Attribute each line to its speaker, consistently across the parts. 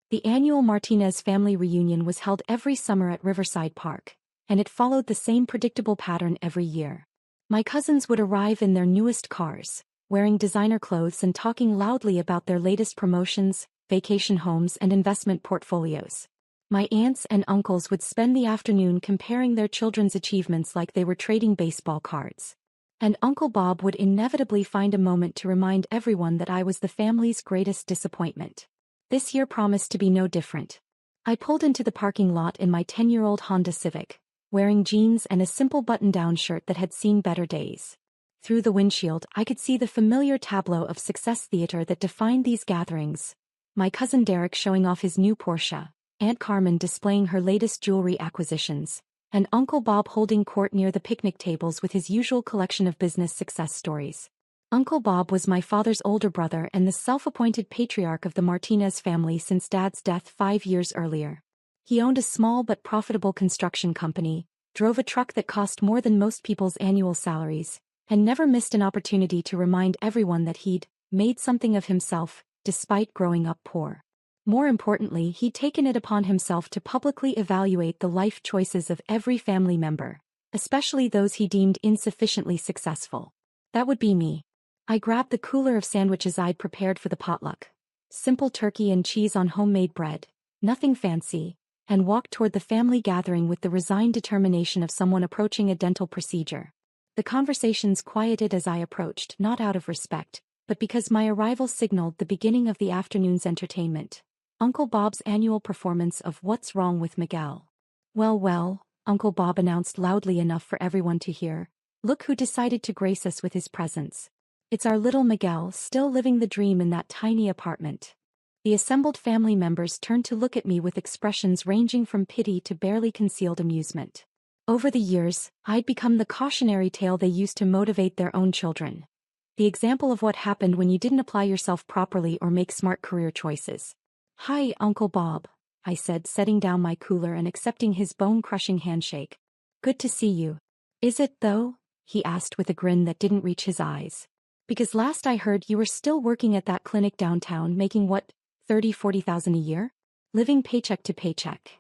Speaker 1: The annual Martinez family reunion was held every summer at Riverside Park, and it followed the same predictable pattern every year. My cousins would arrive in their newest cars, wearing designer clothes and talking loudly about their latest promotions, vacation homes and investment portfolios. My aunts and uncles would spend the afternoon comparing their children's achievements like they were trading baseball cards. And Uncle Bob would inevitably find a moment to remind everyone that I was the family's greatest disappointment. This year promised to be no different. I pulled into the parking lot in my 10-year-old Honda Civic, wearing jeans and a simple button-down shirt that had seen better days. Through the windshield, I could see the familiar tableau of success theater that defined these gatherings. My cousin Derek showing off his new Porsche, Aunt Carmen displaying her latest jewelry acquisitions, and Uncle Bob holding court near the picnic tables with his usual collection of business success stories. Uncle Bob was my father's older brother and the self-appointed patriarch of the Martinez family since Dad's death 5 years earlier. He owned a small but profitable construction company, drove a truck that cost more than most people's annual salaries, and never missed an opportunity to remind everyone that he'd made something of himself, despite growing up poor. More importantly, he'd taken it upon himself to publicly evaluate the life choices of every family member, especially those he deemed insufficiently successful. That would be me. I grabbed the cooler of sandwiches I'd prepared for the potluck. Simple turkey and cheese on homemade bread, nothing fancy, and walked toward the family gathering with the resigned determination of someone approaching a dental procedure. The conversations quieted as I approached, not out of respect, but because my arrival signaled the beginning of the afternoon's entertainment. Uncle Bob's annual performance of What's Wrong with Miguel. Well, Uncle Bob announced loudly enough for everyone to hear. Look who decided to grace us with his presence. It's our little Miguel, still living the dream in that tiny apartment. The assembled family members turned to look at me with expressions ranging from pity to barely concealed amusement. Over the years, I'd become the cautionary tale they used to motivate their own children. The example of what happened when you didn't apply yourself properly or make smart career choices. Hi, Uncle Bob, I said, setting down my cooler and accepting his bone-crushing handshake. Good to see you. Is it, though? He asked with a grin that didn't reach his eyes. Because last I heard you were still working at that clinic downtown making what, 30,000-40,000 a year? Living paycheck to paycheck.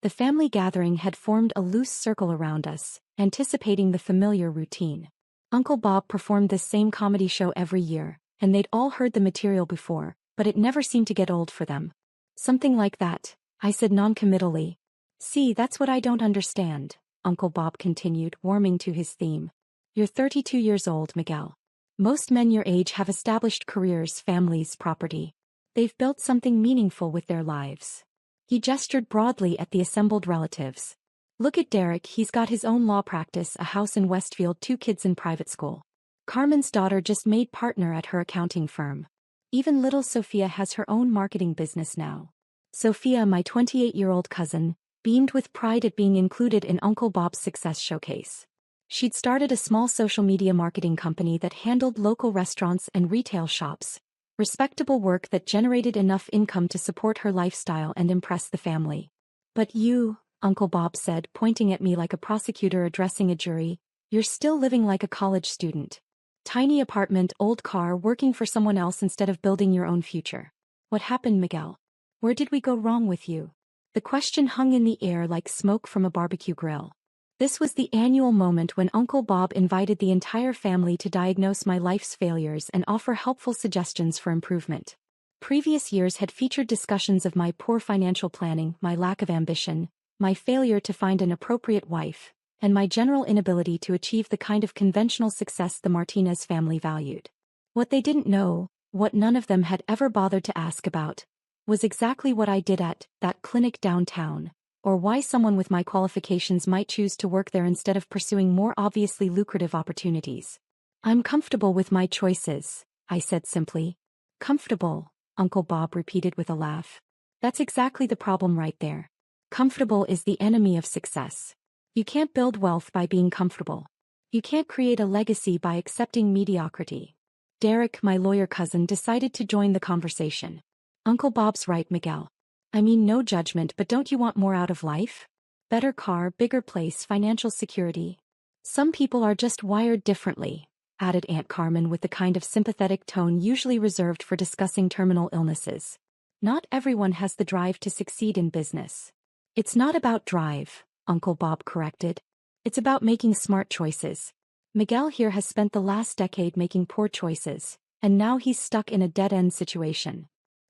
Speaker 1: The family gathering had formed a loose circle around us, anticipating the familiar routine. Uncle Bob performed this same comedy show every year, and they'd all heard the material before, but it never seemed to get old for them. Something like that, I said non-committally. See, that's what I don't understand, Uncle Bob continued, warming to his theme. You're 32 years old, Miguel. Most men your age have established careers, families, property. They've built something meaningful with their lives. He gestured broadly at the assembled relatives. Look at Derek, he's got his own law practice, a house in Westfield, 2 kids in private school. Carmen's daughter just made partner at her accounting firm. Even little Sophia has her own marketing business now. Sophia, my 28-year-old cousin, beamed with pride at being included in Uncle Bob's success showcase. She'd started a small social media marketing company that handled local restaurants and retail shops. Respectable work that generated enough income to support her lifestyle and impress the family. But you, Uncle Bob said, pointing at me like a prosecutor addressing a jury, you're still living like a college student. Tiny apartment, old car, working for someone else instead of building your own future. What happened, Miguel? Where did we go wrong with you? The question hung in the air like smoke from a barbecue grill. This was the annual moment when Uncle Bob invited the entire family to diagnose my life's failures and offer helpful suggestions for improvement. Previous years had featured discussions of my poor financial planning, my lack of ambition, my failure to find an appropriate wife, and my general inability to achieve the kind of conventional success the Martinez family valued. What they didn't know, what none of them had ever bothered to ask about, was exactly what I did at that clinic downtown, or why someone with my qualifications might choose to work there instead of pursuing more obviously lucrative opportunities. I'm comfortable with my choices, I said simply. Comfortable, Uncle Bob repeated with a laugh. That's exactly the problem right there. Comfortable is the enemy of success. You can't build wealth by being comfortable. You can't create a legacy by accepting mediocrity. Derek, my lawyer cousin, decided to join the conversation. Uncle Bob's right, Miguel. I mean, no judgment, but don't you want more out of life? Better car, bigger place, financial security. Some people are just wired differently, added Aunt Carmen with the kind of sympathetic tone usually reserved for discussing terminal illnesses. Not everyone has the drive to succeed in business. It's not about drive, Uncle Bob corrected. It's about making smart choices. Miguel here has spent the last decade making poor choices, and now he's stuck in a dead-end situation.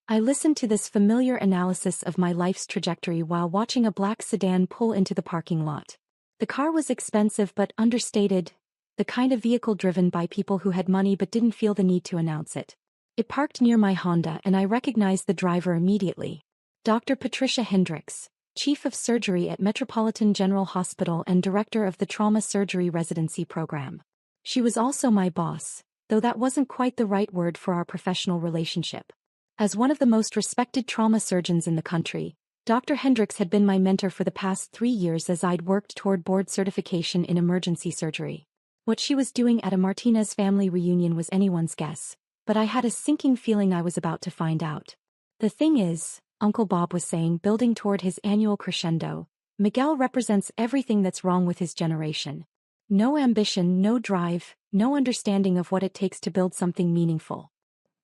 Speaker 1: I listened to this familiar analysis of my life's trajectory while watching a black sedan pull into the parking lot. The car was expensive but understated, the kind of vehicle driven by people who had money but didn't feel the need to announce it. It parked near my Honda and I recognized the driver immediately. Dr. Patricia Hendricks, Chief of Surgery at Metropolitan General Hospital and Director of the Trauma Surgery Residency Program. She was also my boss, though that wasn't quite the right word for our professional relationship. As one of the most respected trauma surgeons in the country, Dr. Hendricks had been my mentor for the past 3 years as I'd worked toward board certification in emergency surgery. What she was doing at a Martinez family reunion was anyone's guess, but I had a sinking feeling I was about to find out. The thing is, Uncle Bob was saying, building toward his annual crescendo, Miguel represents everything that's wrong with his generation. No ambition, no drive, no understanding of what it takes to build something meaningful.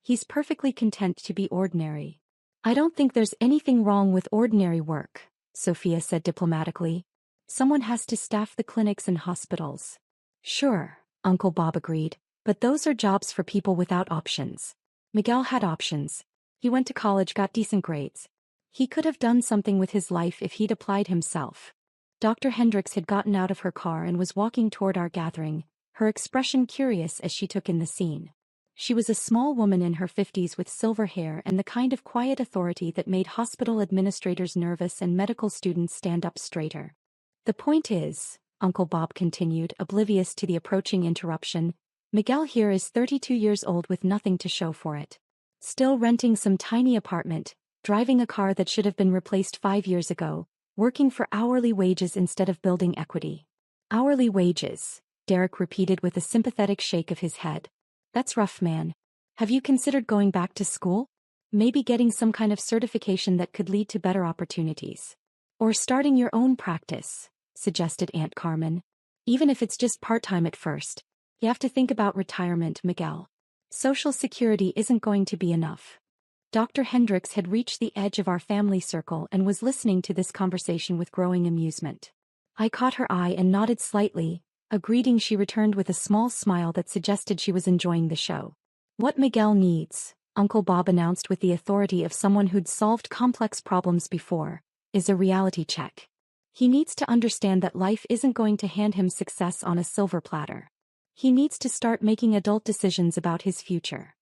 Speaker 1: He's perfectly content to be ordinary. I don't think there's anything wrong with ordinary work, Sophia said diplomatically. Someone has to staff the clinics and hospitals. Sure, Uncle Bob agreed, but those are jobs for people without options. Miguel had options. He went to college, got decent grades. He could have done something with his life if he'd applied himself. Dr. Hendricks had gotten out of her car and was walking toward our gathering, her expression curious as she took in the scene. She was a small woman in her 50s with silver hair and the kind of quiet authority that made hospital administrators nervous and medical students stand up straighter. The point is, Uncle Bob continued, oblivious to the approaching interruption, Miguel here is 32 years old with nothing to show for it. Still renting some tiny apartment, driving a car that should have been replaced 5 years ago, working for hourly wages instead of building equity. Hourly wages, Derek repeated with a sympathetic shake of his head. That's rough, man. Have you considered going back to school? Maybe getting some kind of certification that could lead to better opportunities. Or starting your own practice, suggested Aunt Carmen. Even if it's just part-time at first. You have to think about retirement, Miguel. Social Security isn't going to be enough. Dr. Hendricks had reached the edge of our family circle and was listening to this conversation with growing amusement. I caught her eye and nodded slightly, a greeting she returned with a small smile that suggested she was enjoying the show. What Miguel needs, Uncle Bob announced with the authority of someone who'd solved complex problems before, is a reality check. He needs to understand that life isn't going to hand him success on a silver platter. He needs to start making adult decisions about his future.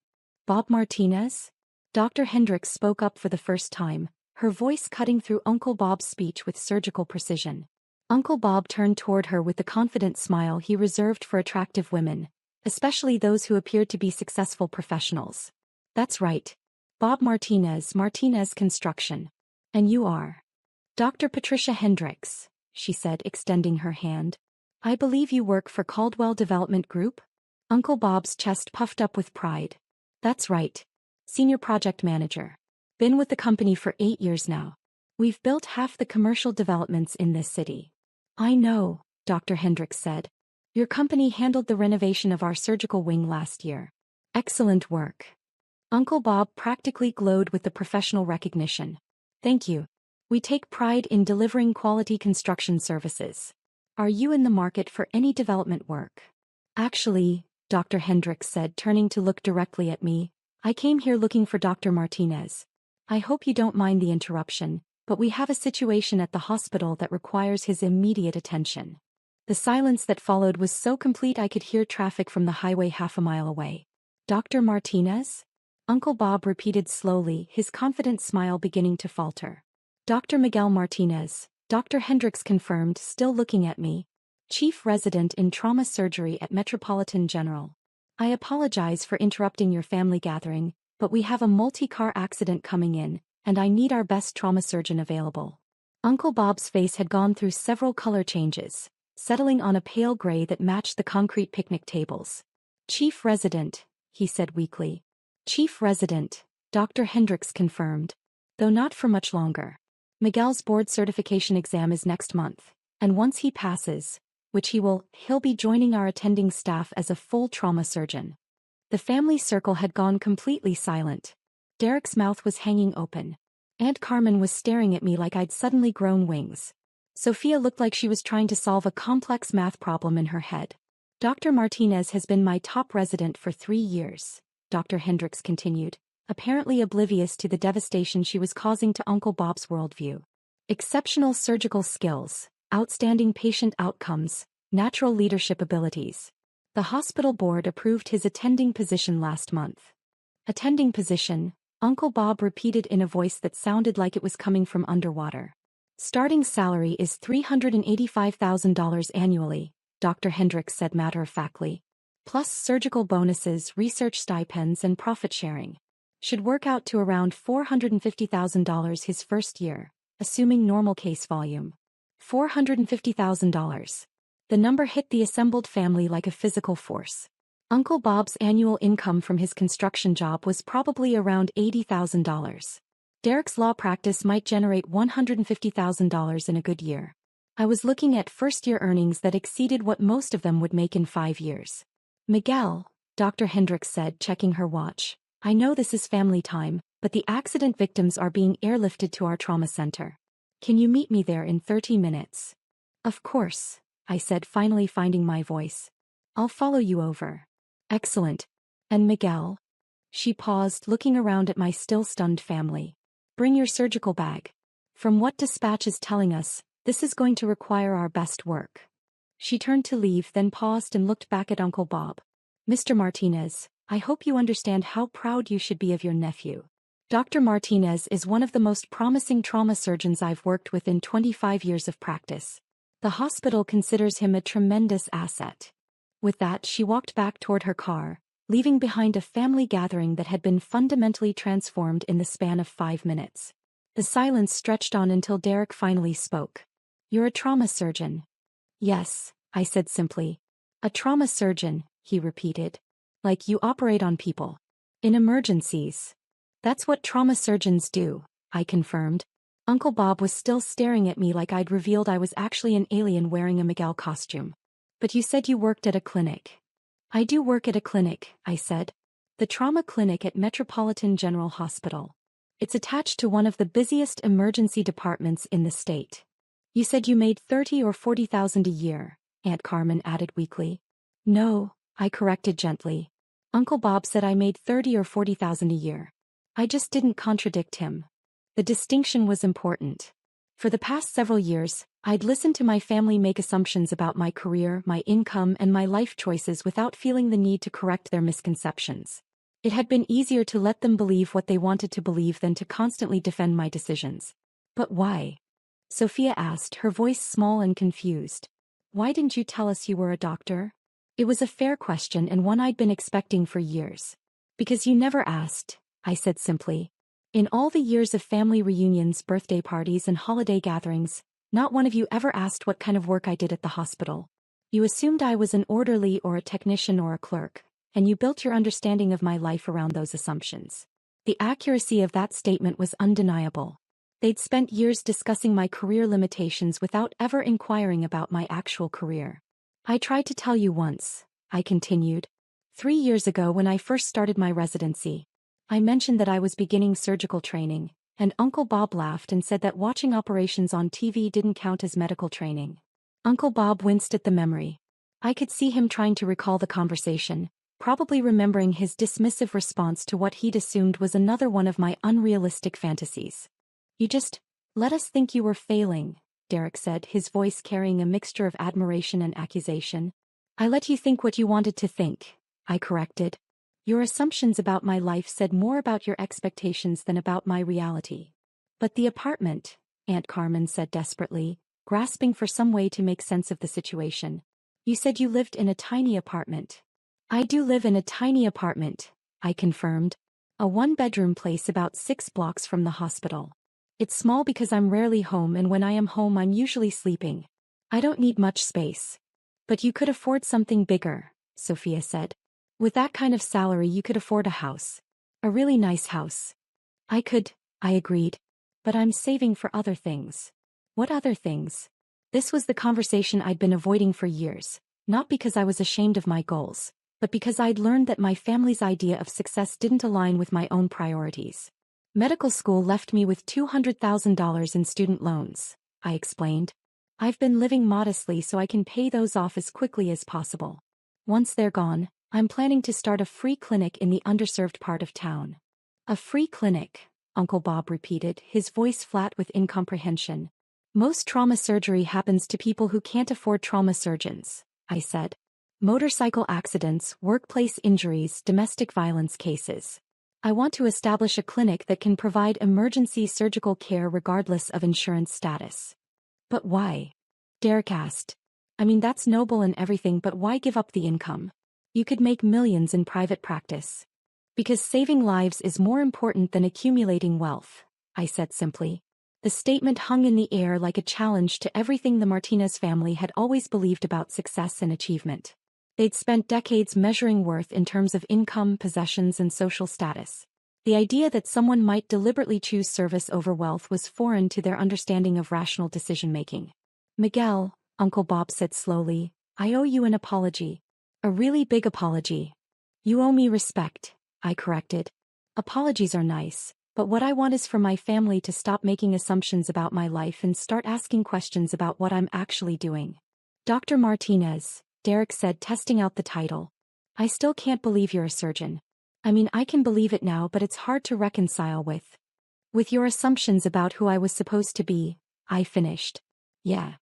Speaker 1: Bob Martinez? Dr. Hendricks spoke up for the first time, her voice cutting through Uncle Bob's speech with surgical precision. Uncle Bob turned toward her with the confident smile he reserved for attractive women, especially those who appeared to be successful professionals. That's right. Bob Martinez, Martinez Construction. And you are? Dr. Patricia Hendricks, she said, extending her hand. I believe you work for Caldwell Development Group? Uncle Bob's chest puffed up with pride. That's right. Senior Project Manager. Been with the company for 8 years now. We've built half the commercial developments in this city. I know, Dr. Hendricks said. Your company handled the renovation of our surgical wing last year. Excellent work. Uncle Bob practically glowed with the professional recognition. Thank you. We take pride in delivering quality construction services. Are you in the market for any development work? Actually, Dr. Hendricks said, turning to look directly at me, I came here looking for Dr. Martinez. I hope you don't mind the interruption, but we have a situation at the hospital that requires his immediate attention. The silence that followed was so complete I could hear traffic from the highway half a mile away. Dr. Martinez? Uncle Bob repeated slowly, his confident smile beginning to falter. Dr. Miguel Martinez, Dr. Hendricks confirmed, still looking at me. Chief Resident in Trauma Surgery at Metropolitan General. I apologize for interrupting your family gathering, but we have a multi-car accident coming in, and I need our best trauma surgeon available. Uncle Bob's face had gone through several color changes, settling on a pale gray that matched the concrete picnic tables. Chief Resident, he said weakly. Chief Resident, Dr. Hendricks confirmed. Though not for much longer. Miguel's board certification exam is next month, and once he passes, which he'll be joining our attending staff as a full trauma surgeon. The family circle had gone completely silent. Derek's mouth was hanging open, Aunt Carmen was staring at me like I'd suddenly grown wings. Sophia looked like she was trying to solve a complex math problem in her head. Dr. Martinez has been my top resident for 3 years, Dr. Hendricks continued, apparently oblivious to the devastation she was causing to Uncle Bob's worldview. Exceptional surgical skills, outstanding patient outcomes, natural leadership abilities. The hospital board approved his attending position last month. Attending position, Uncle Bob repeated in a voice that sounded like it was coming from underwater. Starting salary is $385,000 annually, Dr. Hendricks said matter-of-factly. Plus surgical bonuses, research stipends and profit sharing. Should work out to around $450,000 his first year, assuming normal case volume. $450,000. The number hit the assembled family like a physical force. Uncle Bob's annual income from his construction job was probably around $80,000. Derek's law practice might generate $150,000 in a good year. I was looking at first-year earnings that exceeded what most of them would make in 5 years. Miguel, Dr. Hendricks said, checking her watch, I know this is family time, but the accident victims are being airlifted to our trauma center. Can you meet me there in 30 minutes? Of course, I said, finally finding my voice. I'll follow you over. Excellent. And Miguel? She paused, looking around at my still stunned family. Bring your surgical bag. From what dispatch is telling us, this is going to require our best work. She turned to leave, then paused and looked back at Uncle Bob. Mr. Martinez, I hope you understand how proud you should be of your nephew. Dr. Martinez is one of the most promising trauma surgeons I've worked with in 25 years of practice. The hospital considers him a tremendous asset. With that, she walked back toward her car, leaving behind a family gathering that had been fundamentally transformed in the span of 5 minutes. The silence stretched on until Derek finally spoke. You're a trauma surgeon. Yes, I said simply. A trauma surgeon, he repeated. Like you operate on people. In emergencies. That's what trauma surgeons do, I confirmed. Uncle Bob was still staring at me like I'd revealed I was actually an alien wearing a Miguel costume. But you said you worked at a clinic. I do work at a clinic, I said. The trauma clinic at Metropolitan General Hospital. It's attached to one of the busiest emergency departments in the state. You said you made $30,000 or $40,000 a year, Aunt Carmen added weakly. No, I corrected gently. Uncle Bob said I made $30,000 or $40,000 a year. I just didn't contradict him. The distinction was important. For the past several years, I'd listened to my family make assumptions about my career, my income, and my life choices without feeling the need to correct their misconceptions. It had been easier to let them believe what they wanted to believe than to constantly defend my decisions. But why? Sophia asked, her voice small and confused. Why didn't you tell us you were a doctor? It was a fair question and one I'd been expecting for years. Because you never asked, I said simply. In all the years of family reunions, birthday parties, and holiday gatherings, not one of you ever asked what kind of work I did at the hospital. You assumed I was an orderly or a technician or a clerk, and you built your understanding of my life around those assumptions. The accuracy of that statement was undeniable. They'd spent years discussing my career limitations without ever inquiring about my actual career. I tried to tell you once, I continued. 3 years ago when I first started my residency, I mentioned that I was beginning surgical training, and Uncle Bob laughed and said that watching operations on TV didn't count as medical training. Uncle Bob winced at the memory. I could see him trying to recall the conversation, probably remembering his dismissive response to what he'd assumed was another one of my unrealistic fantasies. You just let us think you were failing, Derek said, his voice carrying a mixture of admiration and accusation. I let you think what you wanted to think, I corrected. Your assumptions about my life said more about your expectations than about my reality. But the apartment, Aunt Carmen said desperately, grasping for some way to make sense of the situation. You said you lived in a tiny apartment. I do live in a tiny apartment, I confirmed. A 1-bedroom place about 6 blocks from the hospital. It's small because I'm rarely home, and when I am home I'm usually sleeping. I don't need much space. But you could afford something bigger, Sophia said. With that kind of salary you could afford a house. A really nice house. I could, I agreed. But I'm saving for other things. What other things? This was the conversation I'd been avoiding for years, not because I was ashamed of my goals, but because I'd learned that my family's idea of success didn't align with my own priorities. Medical school left me with $200,000 in student loans, I explained. I've been living modestly so I can pay those off as quickly as possible. Once they're gone, I'm planning to start a free clinic in the underserved part of town. A free clinic, Uncle Bob repeated, his voice flat with incomprehension. Most trauma surgery happens to people who can't afford trauma surgeons, I said. Motorcycle accidents, workplace injuries, domestic violence cases. I want to establish a clinic that can provide emergency surgical care regardless of insurance status. But why? Derek asked. I mean, that's noble and everything, but why give up the income? You could make millions in private practice. Because saving lives is more important than accumulating wealth, I said simply. The statement hung in the air like a challenge to everything the Martinez family had always believed about success and achievement. They'd spent decades measuring worth in terms of income, possessions, and social status. The idea that someone might deliberately choose service over wealth was foreign to their understanding of rational decision-making. Miguel, Uncle Bob said slowly, I owe you an apology. A really big apology. You owe me respect, I corrected. Apologies are nice, but what I want is for my family to stop making assumptions about my life and start asking questions about what I'm actually doing. Dr. Martinez, Derek said, testing out the title. I still can't believe you're a surgeon. I mean, I can believe it now, but it's hard to reconcile with your assumptions about who I was supposed to be, I finished. Yeah.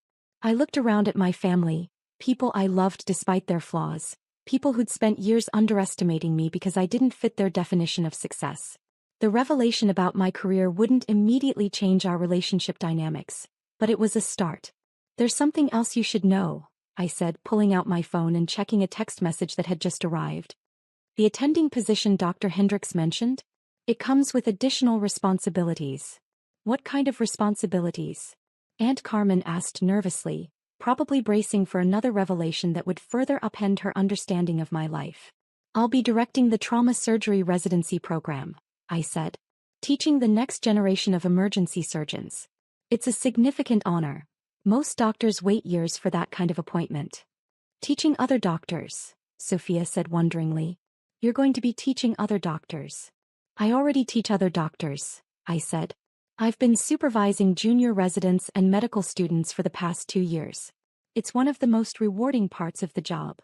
Speaker 1: I looked around at my family, people I loved despite their flaws, people who'd spent years underestimating me because I didn't fit their definition of success. The revelation about my career wouldn't immediately change our relationship dynamics, but it was a start. There's something else you should know, I said, pulling out my phone and checking a text message that had just arrived. The attending position Dr. Hendricks mentioned? It comes with additional responsibilities. What kind of responsibilities? Aunt Carmen asked nervously, probably bracing for another revelation that would further upend her understanding of my life. I'll be directing the trauma surgery residency program, I said. Teaching the next generation of emergency surgeons. It's a significant honor. Most doctors wait years for that kind of appointment. Teaching other doctors, Sophia said wonderingly. You're going to be teaching other doctors. I already teach other doctors, I said. I've been supervising junior residents and medical students for the past 2 years. It's one of the most rewarding parts of the job.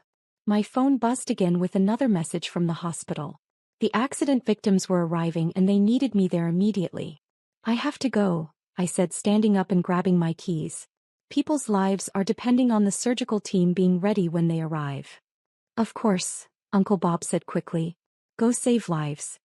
Speaker 1: My phone buzzed again with another message from the hospital. The accident victims were arriving and they needed me there immediately. I have to go, I said, standing up and grabbing my keys. People's lives are depending on the surgical team being ready when they arrive. Of course, Uncle Bob said quickly. Go save lives.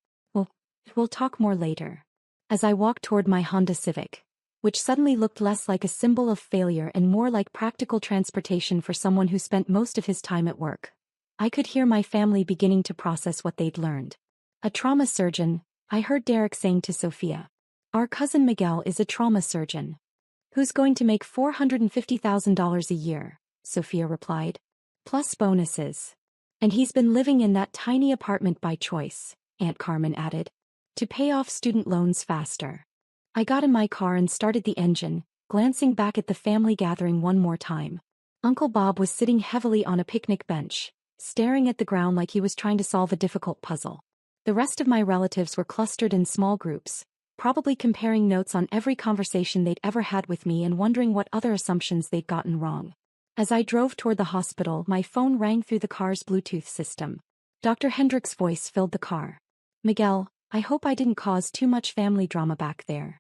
Speaker 1: We'll talk more later. As I walked toward my Honda Civic, which suddenly looked less like a symbol of failure and more like practical transportation for someone who spent most of his time at work, I could hear my family beginning to process what they'd learned. A trauma surgeon, I heard Derek saying to Sophia. Our cousin Miguel is a trauma surgeon. Who's going to make $450,000 a year, Sophia replied. Plus bonuses. And he's been living in that tiny apartment by choice, Aunt Carmen added. To pay off student loans faster. I got in my car and started the engine, glancing back at the family gathering one more time. Uncle Bob was sitting heavily on a picnic bench, staring at the ground like he was trying to solve a difficult puzzle. The rest of my relatives were clustered in small groups, probably comparing notes on every conversation they'd ever had with me and wondering what other assumptions they'd gotten wrong. As I drove toward the hospital, my phone rang through the car's Bluetooth system. Dr. Hendricks' voice filled the car. Miguel, I hope I didn't cause too much family drama back there.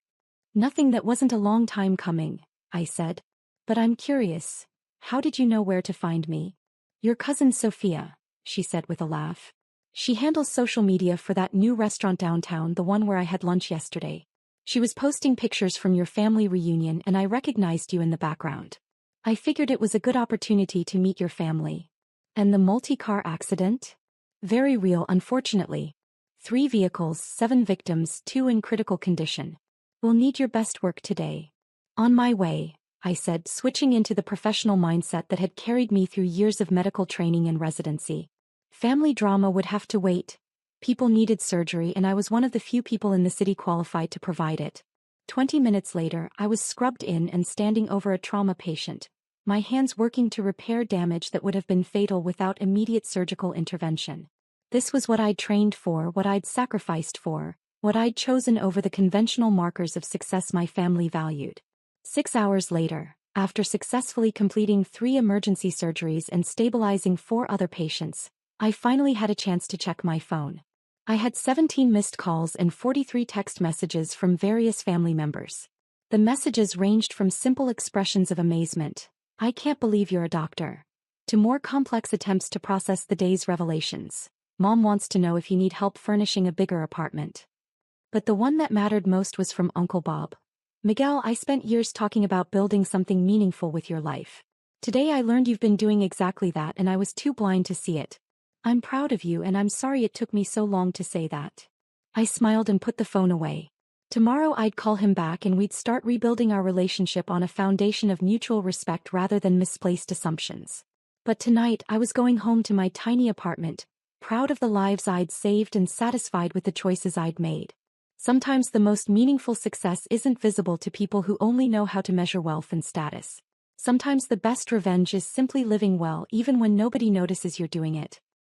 Speaker 1: Nothing that wasn't a long time coming, I said. But I'm curious, how did you know where to find me? Your cousin Sophia, she said with a laugh. She handles social media for that new restaurant downtown, the one where I had lunch yesterday. She was posting pictures from your family reunion and I recognized you in the background. I figured it was a good opportunity to meet your family. And the multi-car accident? Very real, unfortunately. 3 vehicles, 7 victims, 2 in critical condition. We'll need your best work today. On my way, I said, switching into the professional mindset that had carried me through years of medical training and residency. Family drama would have to wait. People needed surgery and I was one of the few people in the city qualified to provide it. 20 minutes later, I was scrubbed in and standing over a trauma patient, my hands working to repair damage that would have been fatal without immediate surgical intervention. This was what I'd trained for, what I'd sacrificed for, what I'd chosen over the conventional markers of success my family valued. 6 hours later, after successfully completing 3 emergency surgeries and stabilizing 4 other patients, I finally had a chance to check my phone. I had 17 missed calls and 43 text messages from various family members. The messages ranged from simple expressions of amazement, "I can't believe you're a doctor," to more complex attempts to process the day's revelations. "Mom wants to know if you need help furnishing a bigger apartment." But the one that mattered most was from Uncle Bob. "Miguel, I spent years talking about building something meaningful with your life. Today I learned you've been doing exactly that and I was too blind to see it. I'm proud of you and I'm sorry it took me so long to say that." I smiled and put the phone away. Tomorrow I'd call him back and we'd start rebuilding our relationship on a foundation of mutual respect rather than misplaced assumptions. But tonight I was going home to my tiny apartment, proud of the lives I'd saved and satisfied with the choices I'd made. Sometimes the most meaningful success isn't visible to people who only know how to measure wealth and status. Sometimes the best revenge is simply living well even when nobody notices you're doing it.